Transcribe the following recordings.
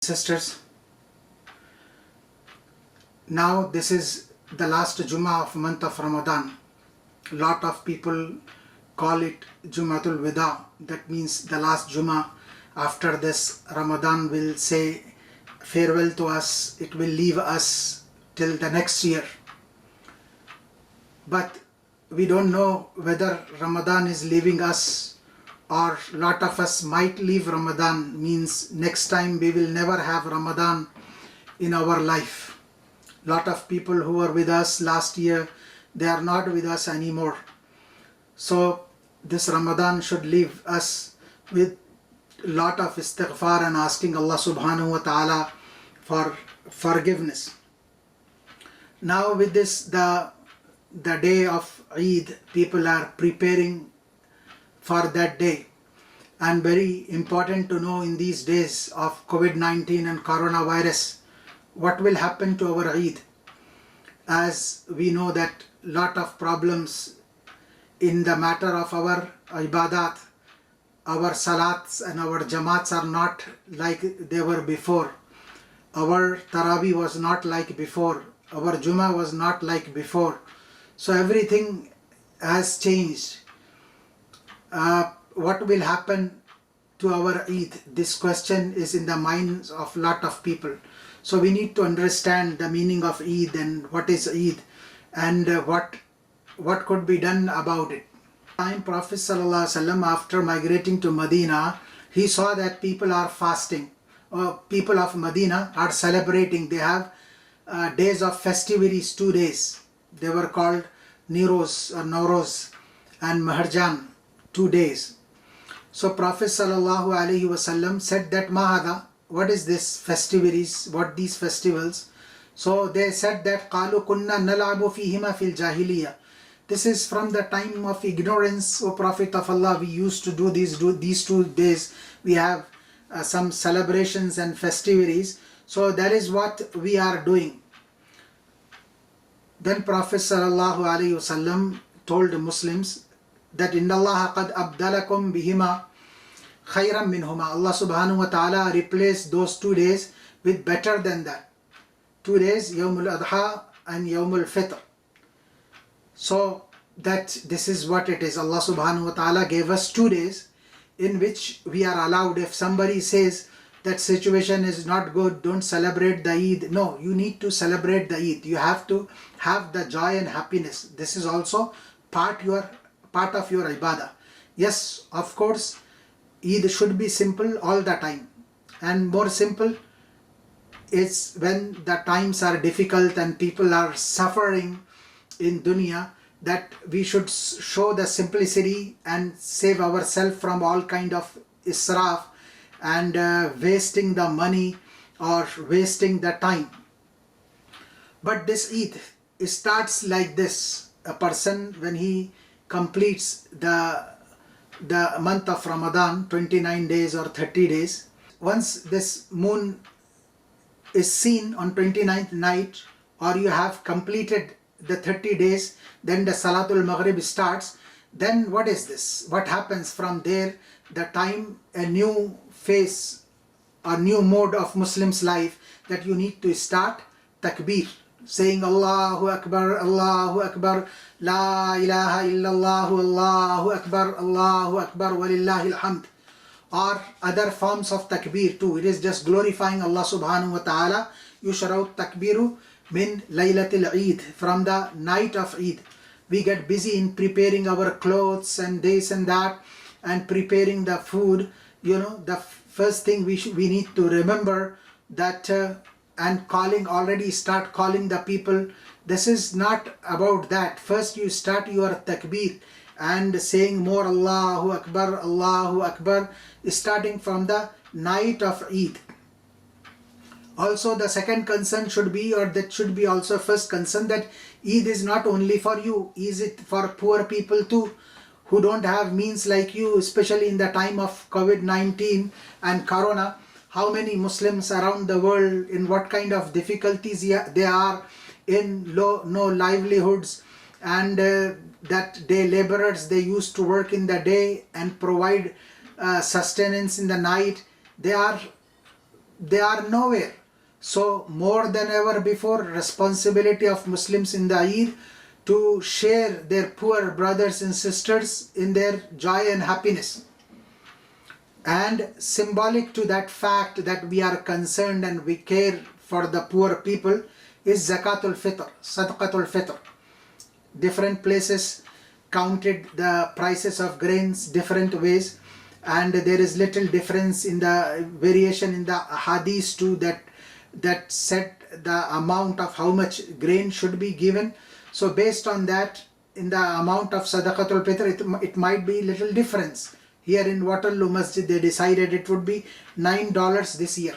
Sisters, now this is the last Jummah of month of Ramadan. Lot of people call it Jummatul Wida. That means the last Jummah. After this, Ramadan will say farewell to us. It will leave us till the next year. But we don't know whether Ramadan is leaving us, or lot of us might leave Ramadan, means next time we will never have Ramadan in our life. Lot of people who were with us last year, they are not with us anymore. So this Ramadan should leave us with lot of istighfar and asking Allah subhanahu wa ta'ala for forgiveness. Now with this, the day of Eid, people are preparing for that day. And very important to know in these days of COVID-19 and coronavirus, what will happen to our Eid. As we know that lot of problems in the matter of our ibadat, our salats and our jamats are not like they were before. Our Taraweeh was not like before. Our Jummah was not like before. So everything has changed. What will happen to our Eid? This question is in the minds of lot of people. So we need to understand the meaning of Eid and what is Eid and what could be done about it. Prophet ﷺ, after migrating to Medina, he saw that people are fasting. People of Medina are celebrating. They have days of festivities, 2 days. They were called Niroz or Nowroz and Maharjan, 2 days. So Prophet ﷺ said that Mahada, what is this festivities, what these festivals? So they said that قَالُوا كُنَّا نَلْعَبُ فِيهِمَا فِي الْجَاهِلِيَّةِ. This is from the time of ignorance, O Prophet of Allah. We used to do these 2 days. We have some celebrations and festivities. So that is what we are doing. Then Prophet ﷺ told the Muslims that إِنَّ اللَّهَ قَدْ أَبْدَلَكُمْ بِهِمَا خَيْرًا مِّنْهُمَا. Allah subhanahu wa ta'ala replaced those 2 days with better than that. 2 days, Yawmul Adha and Yawmul Fitr. So that this is what it is. Allah subhanahu wa ta'ala gave us 2 days in which we are allowed. If somebody says that situation is not good, don't celebrate the Eid. No, you need to celebrate the Eid. You have to have the joy and happiness. This is also part of your ibadah. Yes, of course, Eid should be simple all the time. And more simple is when the times are difficult and people are suffering in dunya, that we should show the simplicity and save ourselves from all kind of israf and wasting the money or wasting the time. But this Eid, it starts like this. A person, when he completes the month of Ramadan, 29 days or 30 days, once this moon is seen on 29th night, or you have completed the 30 days, then the Salatul Maghrib starts. Then what is this? What happens from there? The time a new phase or new mode of Muslims' life, that you need to start takbir, saying Allahu Akbar, Allahu Akbar, La ilaha illallah, Allahu Akbar, walillahi alhamd. Or other forms of takbir too. It is just glorifying Allah subhanahu wa ta'ala. Yushra'u takbiru min laylatil Eid, from the night of Eid. We get busy in preparing our clothes and this and that and preparing the food. You know, the first thing we need to remember that and already start calling the people. This is not about that. First you start your takbir and saying more Allahu Akbar, starting from the night of Eid. Also the second concern should be, or that should be also first concern, that Eid is not only for you, is it for poor people too, who don't have means like you, especially in the time of COVID-19 and Corona. How many Muslims around the world, in what kind of difficulties they are, in no livelihoods, and that day laborers, they used to work in the day and provide sustenance in the night. They are they are nowhere. So more than ever before, responsibility of Muslims in the Eid to share their poor brothers and sisters in their joy and happiness. And symbolic to that fact that we are concerned and we care for the poor people is Zakatul Fitr, Sadaqatul Fitr. Different places counted the prices of grains different ways, and there is little difference in the variation in the hadith too that set the amount of how much grain should be given. So based on that, in the amount of Sadaqatul Fitr, it might be little difference. Here in Waterloo Masjid, they decided it would be $9 this year.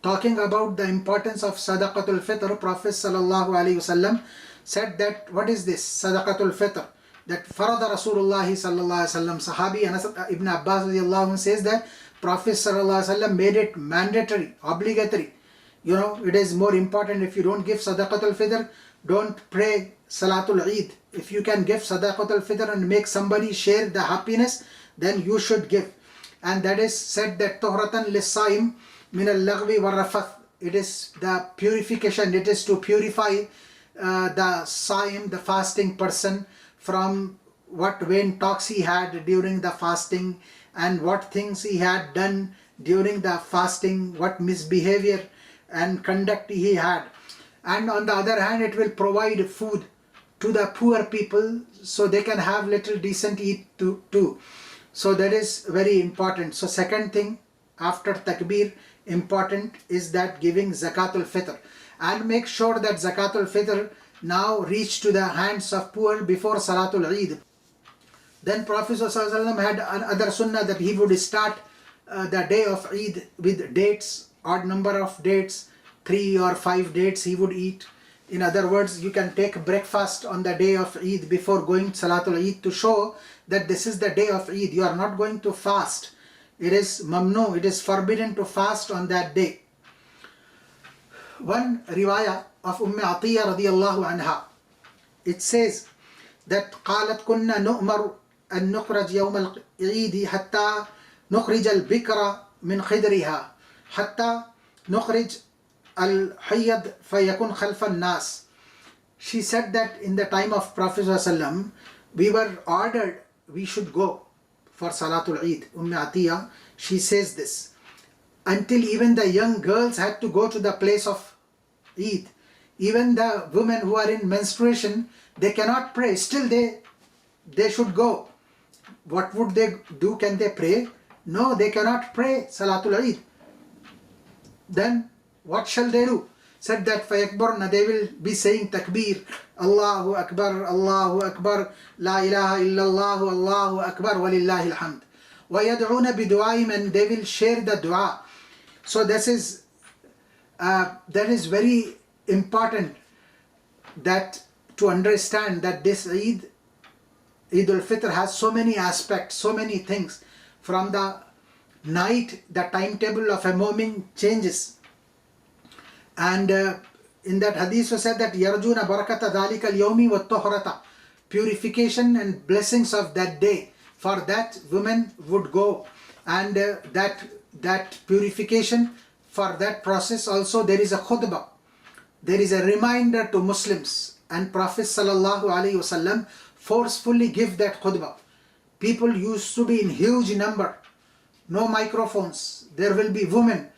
Talking about the importance of Sadaqatul Fitr, Prophet Sallallahu Alaihi Wasallam said that, what is this Sadaqatul Fitr? That Farada Rasulullah Sallallahu Alaihi Wasallam, Sahabi Anas ibn Abbas radiallahu anh says that Prophet Sallallahu Alaihi Wasallam made it mandatory, obligatory. You know, it is more important. If you don't give Sadaqatul Fitr, don't pray Salatul Eid. If you can give Sadaqatul Fitr and make somebody share the happiness, then you should give. And that is said that Tuhratan Lissaim min al-Laghwi wa Rafath. It is the purification, it is to purify the Saim, the fasting person, from what vain talks he had during the fasting and what things he had done during the fasting, what misbehavior and conduct he had. And on the other hand, it will provide food to the poor people so they can have little decent eat too. So that is very important. So second thing after takbir important is that giving Zakatul Fitr, and make sure that Zakatul Fitr now reach to the hands of poor before Salatul Eid. Then Prophet ﷺ had another sunnah that he would start the day of Eid with dates, odd number of dates, 3 or 5 dates he would eat. In other words, you can take breakfast on the day of Eid before going Salatul Eid to show that this is the day of Eid. You are not going to fast. It is mamnu, it is forbidden to fast on that day. One riwayah of Atiyya radiyallahu anha, it says that قالت كنا نؤمر أن نخرج يوم العيد حتى نخرج البكرة من خدرها حتى نخرج الحيض فيكون خلف الناس. She said that in the time of Prophet ﷺ, we were ordered we should go for Salatul Eid. Atiyya, she says this, until even the young girls had to go to the place of Eid. Even the women who are in menstruation, they cannot pray. Still they should go. What would they do? Can they pray? No, they cannot pray Salatul Eid. Then what shall they do? Said that فَيَكْبَرْنَا, they will be saying takbir, Allahu Akbar, La ilaha illallah, Allahu Akbar, walillahi alhamd. وَيَدْعُونَ بِدُعَائِهِمْ, and they will share the dua. So that is very important, that to understand that this Eid al-Fitr has so many aspects, so many things. From the night, the timetable of a mu'min changes. And in that hadith was said that yarjuna barakata dhalika al-yawmi wa tuhrata, purification and blessings of that day. For that, women would go, and that purification, for that process also there is a khutbah. There is a reminder to Muslims, and Prophet Sallallahu Alaihi Wasallam forcefully give that khutbah. People used to be in huge number, no microphones, there will be women.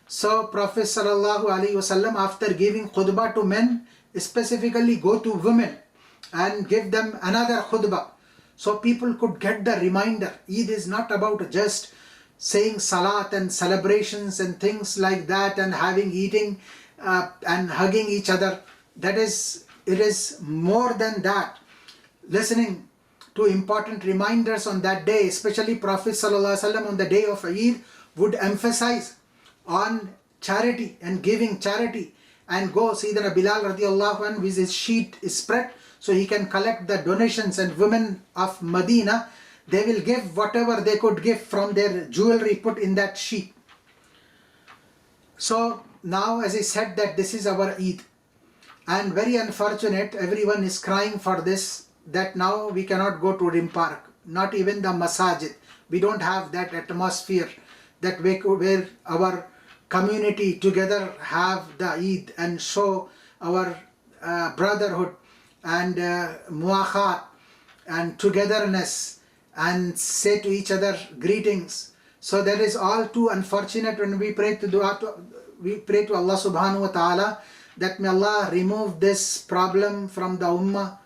So Prophet Sallallahu Alaihi Wasallam, after giving khutbah to men, specifically go to women and give them another khutbah. So people could get the reminder. Eid is not about just saying salat and celebrations and things like that and eating and hugging each other. It is more than that. Listening to important reminders on that day, especially Prophet Sallallahu Alaihi Wasallam on the day of Eid would emphasize on charity and giving charity, and go Sayyidina Bilal radiallahu anhu with his sheet spread so he can collect the donations, and women of Medina, they will give whatever they could give from their jewelry put in that sheet. So now, as I said, that this is our Eid, and very unfortunate, everyone is crying for this, that now we cannot go to Rim Park, not even the masajid. We don't have that atmosphere that where our community together have the Eid and show our brotherhood and muakhat and togetherness and say to each other greetings. So that is all too unfortunate when we pray to Allah subhanahu wa ta'ala that may Allah remove this problem from the ummah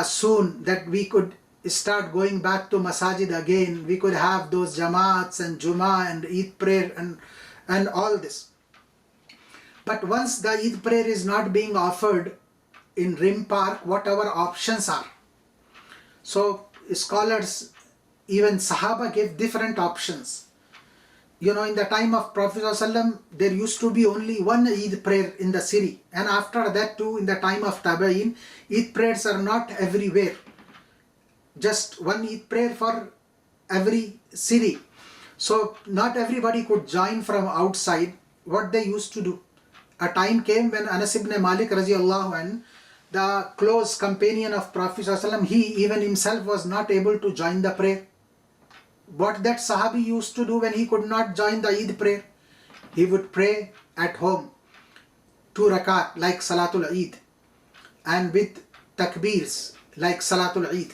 soon, that we could start going back to masajid again. We could have those jamaats and Jummah and Eid prayer and all this. But once the Eid prayer is not being offered in Rim Park, what our options are? So scholars, even Sahaba gave different options. You know, in the time of Prophet ﷺ, there used to be only one Eid prayer in the city. And after that too, in the time of Tabi'in, Eid prayers are not everywhere. Just one Eid prayer for every city. So not everybody could join from outside. What they used to do, a time came when Anas ibn Malik radiallahu anhu, the close companion of Prophet ﷺ, he even himself was not able to join the prayer. What that Sahabi used to do when he could not join the Eid prayer? He would pray at home, 2 rakat like Salatul Eid, and with takbirs like Salatul Eid.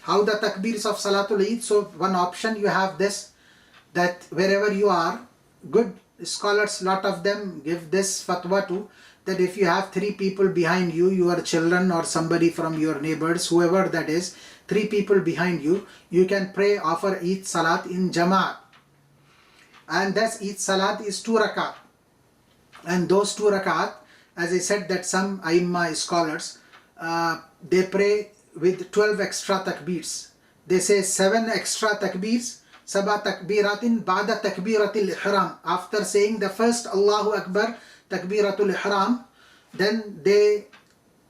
How the takbirs of Salatul Eid? So one option you have this, that wherever you are, good scholars, lot of them give this fatwa too, that if you have 3 people behind you, your children or somebody from your neighbors, whoever that is, 3 people behind you, you can pray, offer Eid Salat in Jama'at. And that's Eid Salat is 2 rakat. And those 2 rakat, as I said, that some Aimma scholars, they pray with 12 extra takbirs. They say 7 extra takbirs, Sabah takbiratin ba'da takbiratil ihram. After saying the first Allahu Akbar, takbiratul ihram, then they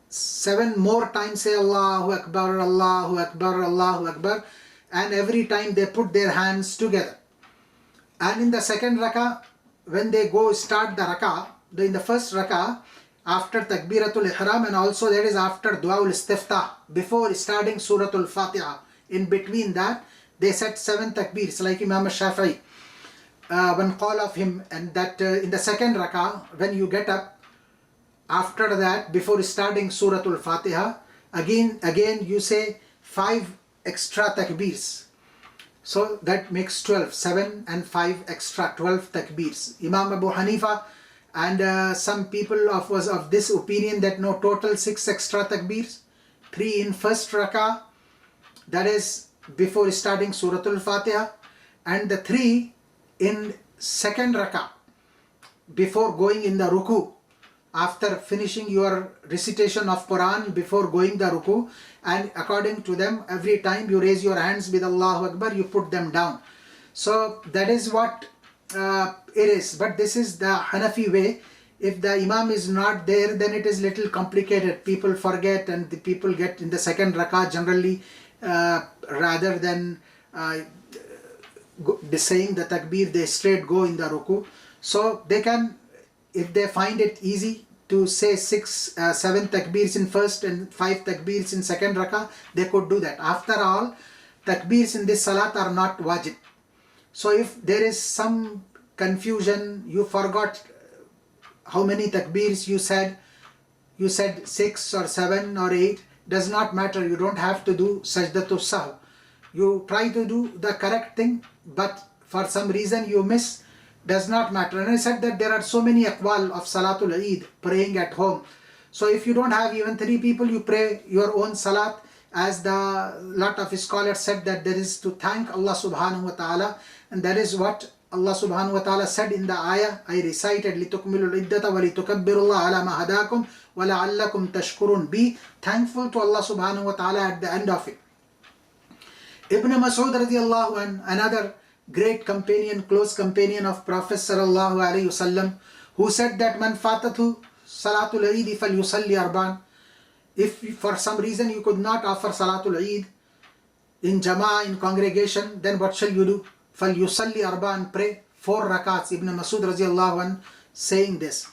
7 more times say Allahu Akbar, Allahu Akbar, Allahu Akbar, and every time they put their hands together. And in the second rakah, when they go start the rakah, in the first rakah, after takbiratul ihram, and also that is after du'aul istiftah, before starting suratul Fatiha, in between that, they said 7 takbirs, like Imam Shafi'i, one call of him, and that in the second rakah, when you get up, after that, before starting Suratul Fatiha, again you say 5 extra takbirs. So that makes 12, 7 and 5 extra, 12 takbirs. Imam Abu Hanifa and some people was of this opinion that no, total 6 extra takbirs, 3 in first rakah, that is before starting Suratul Fatiha, and the 3 in second rakah, before going in the ruku. After finishing your recitation of Quran, before going the ruku, and according to them, every time you raise your hands with Allahu Akbar, you put them down. So that is what it is. But this is the Hanafi way. If the Imam is not there, then it is little complicated. People forget, and the people get in the second rakah generally, rather than saying the takbir, they straight go in the ruku. So they can, if they find it easy to say 7 takbirs in first and 5 takbirs in second rakah, they could do that. After all, takbirs in this salat are not wajib. So if there is some confusion, you forgot how many takbirs you said 6 or 7 or 8, does not matter. You don't have to do sajdatul sahw. You try to do the correct thing, but for some reason you miss, does not matter. And I said that there are so many aqwal of Salatul Eid, praying at home. So if you don't have even 3 people, you pray your own salat, as the lot of scholars said that there is to thank Allah subhanahu wa ta'ala, and that is what Allah subhanahu wa ta'ala said in the ayah I recited, لِتُكْمِلُوا الْعِدَّةَ وَلِتُكَبِّرُوا اللَّهَ عَلَى مَا هَدَاكُمْ وَلَعَلَّكُمْ تَشْكُرُونَ. Be thankful to Allah subhanahu wa ta'ala at the end of it. Ibn Mas'ud radiallahu anh, another great companion, close companion of Prophet sallallahu alaihi wasallam, who said that man fatatu salatul Eid falyusalli arban. If for some reason you could not offer salatul Eid in Jama'ah, in congregation, then what shall you do? Falyusalli arban, pray 4 rakats. Ibn Mas'ud radiallahu anh saying this.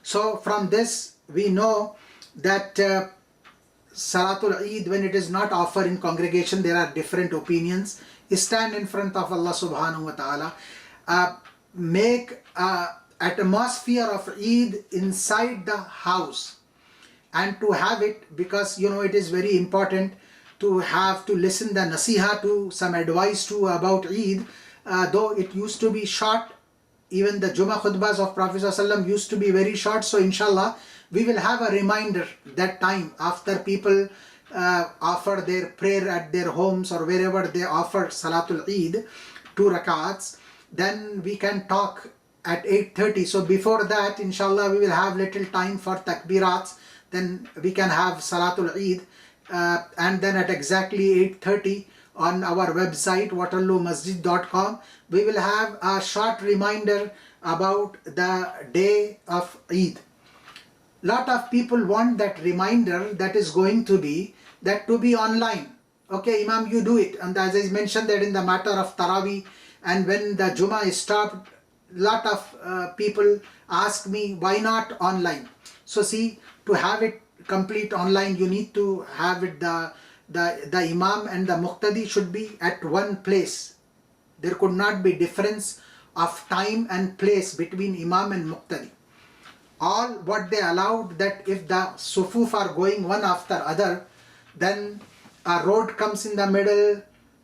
So from this we know that Salatul Eid, when it is not offered in congregation, there are different opinions. Stand in front of Allah subhanahu wa ta'ala. make an atmosphere of Eid inside the house, and to have it, because it is very important to have to listen the nasiha to some advice to about Eid, though it used to be short. Even the Jummah khutbahs of Prophet ﷺ used to be very short. So inshallah we will have a reminder that time after people offer their prayer at their homes or wherever they offer Salatul Eid, 2 rakats, then we can talk at 8:30. So before that, inshallah, we will have little time for takbirats, then we can have Salatul Eid, and then at exactly 8:30 on our website waterloomasjid.com we will have a short reminder about the day of Eid. Lot of people want that reminder that is going to be online. Okay, Imam, you do it. And as I mentioned that in the matter of Taraweeh, and when the Jummah is stopped, lot of people ask me, why not online? So see, to have it complete online, you need to have it, the Imam and the Muqtadi should be at one place. There could not be difference of time and place between Imam and Muqtadi. All what they allowed, that if the sufuf are going one after other, then a road comes in the middle,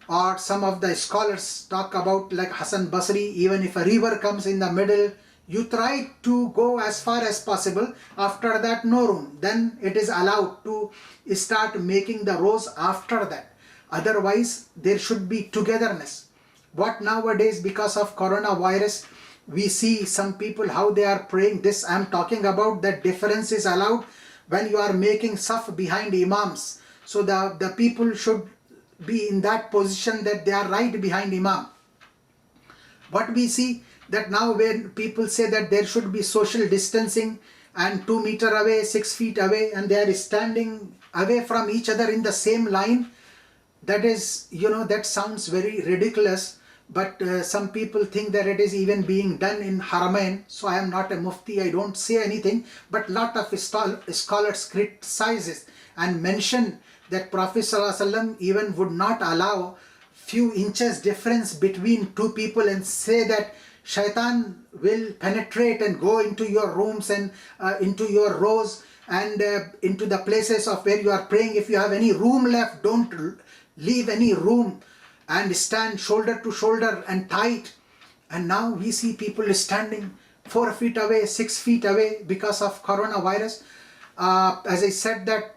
or some of the scholars talk about, like Hassan Basri, even if a river comes in the middle, you try to go as far as possible. After that, no room. Then it is allowed to start making the rows after that. Otherwise, there should be togetherness. What nowadays, because of coronavirus, we see some people how they are praying. This I am talking about, that difference is allowed when you are making saf behind imams. So the people should be in that position that they are right behind Imam. What we see that now when people say that there should be social distancing and 2 meters away, 6 feet away, and they are standing away from each other in the same line, that is, that sounds very ridiculous. But some people think that it is even being done in Haramain. So I am not a mufti, I don't say anything, but lot of scholars criticizes and mention that Prophet ﷺ even would not allow few inches difference between two people, and say that shaitan will penetrate and go into your rooms and into your rows and into the places of where you are praying. If you have any room left, don't leave any room, and stand shoulder to shoulder and tight. And now we see people standing 4 feet away, 6 feet away because of coronavirus. As I said, that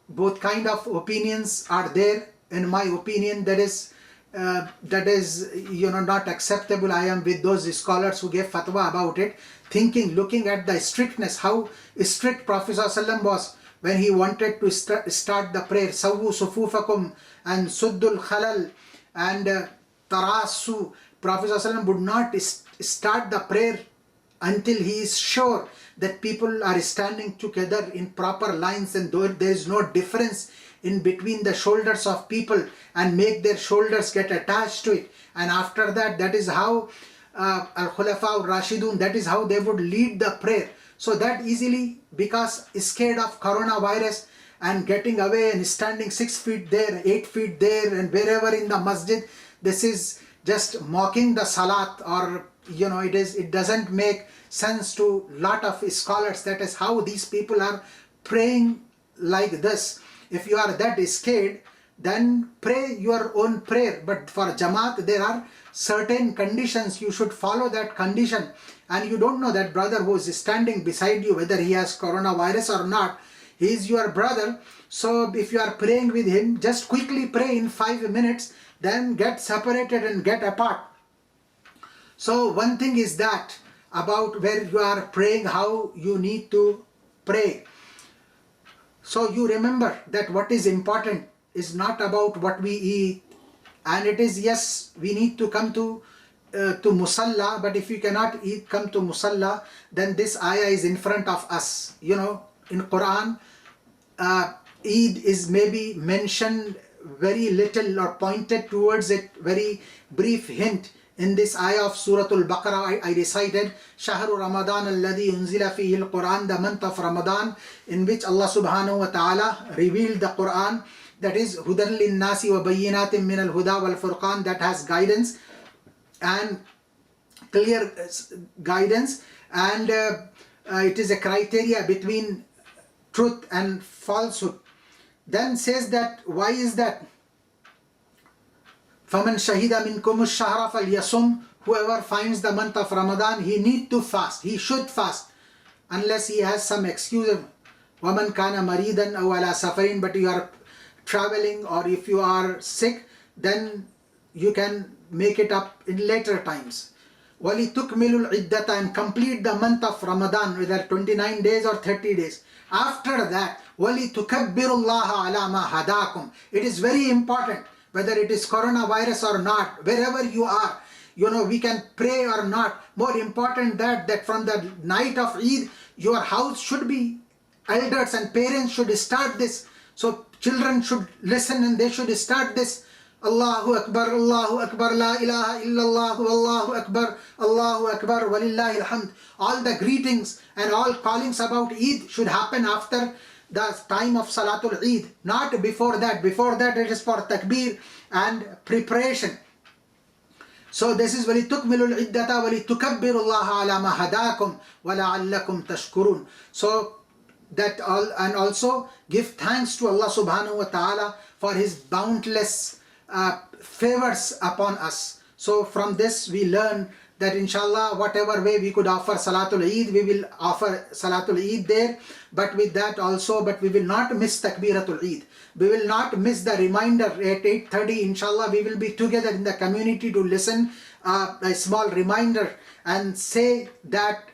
both kind of opinions are there. In my opinion, that is not acceptable. I am with those scholars who gave fatwa about it, looking at the strictness, how strict Prophet ﷺ was when he wanted to start the prayer. Sawu sufufakum and suddul khalal and tarasu. Prophet ﷺ would not start the prayer until he is sure that people are standing together in proper lines, and there is no difference in between the shoulders of people, and make their shoulders get attached to it. And after that, that is how Al-Khulafa al-Rashidun, that is how they would lead the prayer. So that easily, because scared of coronavirus and getting away and standing 6 feet there, 8 feet there, and wherever in the masjid, this is just mocking the salat, or it doesn't make sense to lot of scholars. That is how these people are praying like this. If you are that scared, then pray your own prayer. But for Jamaat, there are certain conditions. You should follow that condition. And you don't know that brother who is standing beside you, whether he has coronavirus or not. He is your brother. So if you are praying with him, just quickly pray in 5 minutes, then get separated and get apart. So one thing is that about where you are praying, how you need to pray. So you remember that what is important is not about what we eat, and it is, yes, we need to come to musalla, but if you cannot come to musalla, then this ayah is in front of us. In Quran, Eid is maybe mentioned very little or pointed towards it, very brief hint. In this ayah of Surah Al-Baqarah, I recited Shahru Ramadan alladhi unzila fihi al-Quran, the month of Ramadan, in which Allah subhanahu wa ta'ala revealed the Quran, that is Hudan lin-nasi wa bayyinatin min al-huda wal-furqan, that has guidance and clear guidance, and it is a criteria between truth and falsehood. Then says that, why is that? فَمَنْ شَهِدَ مِنْكُمُ الشَّهْرَ فَلْيَصُمْ. Whoever finds the month of Ramadan, he need to fast. He should fast, unless he has some excuse. وَمَنْ كَانَ مَرِيدًا أَوْ عَلَى سَفَرٍ. But you are traveling, or if you are sick, then you can make it up in later times. وَلِتُكْمِلُوا الْعِدَّةَ. And complete the month of Ramadan, whether 29 days or 30 days. After that, وَلِتُكَبِّرُوا اللَّهَ عَلَى مَا هَدَاكُمْ. It is very important, whether it is coronavirus or not, wherever you are, we can pray or not. More important that from the night of Eid, your house should be, elders and parents should start this. So children should listen and they should start this. Allahu Akbar, La ilaha illallah, Allahu Akbar, Walillahi alhamd. All the greetings and all callings about Eid should happen after the time of Salatul Eid, not before that. Before that, it is for takbir and preparation. So this is وَلِتُكْمِلُوا الْعِدَّةَ وَلِتُكَبِّرُوا اللَّهَ عَلَى مَا هَدَاكُمْ وَلَعَلَّكُمْ تَشْكُرُونَ. So that all, and also give thanks to Allah subhanahu wa ta'ala for His boundless favors upon us. So from this we learn that inshallah, whatever way we could offer Salatul Eid, we will offer Salatul Eid there. But with that also, but we will not miss Takbiratul Eid. We will not miss the reminder at 8:30. Inshallah, we will be together in the community to listen a small reminder and say that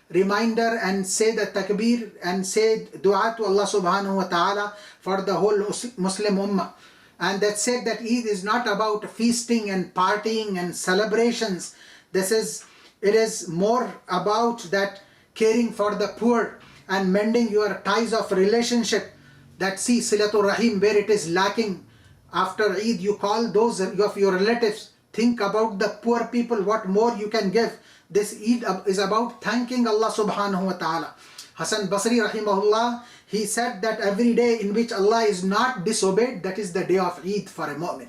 reminder and say the takbir and say dua to Allah subhanahu wa ta'ala for the whole Muslim ummah. And that said that Eid is not about feasting and partying and celebrations. It is more about that caring for the poor and mending your ties of relationship. That see Silatul Rahim, where it is lacking. After Eid, you call those of your relatives. Think about the poor people, what more you can give. This Eid is about thanking Allah subhanahu wa ta'ala. Hasan Basri rahimahullah, he said that every day in which Allah is not disobeyed, that is the day of Eid for a mu'min.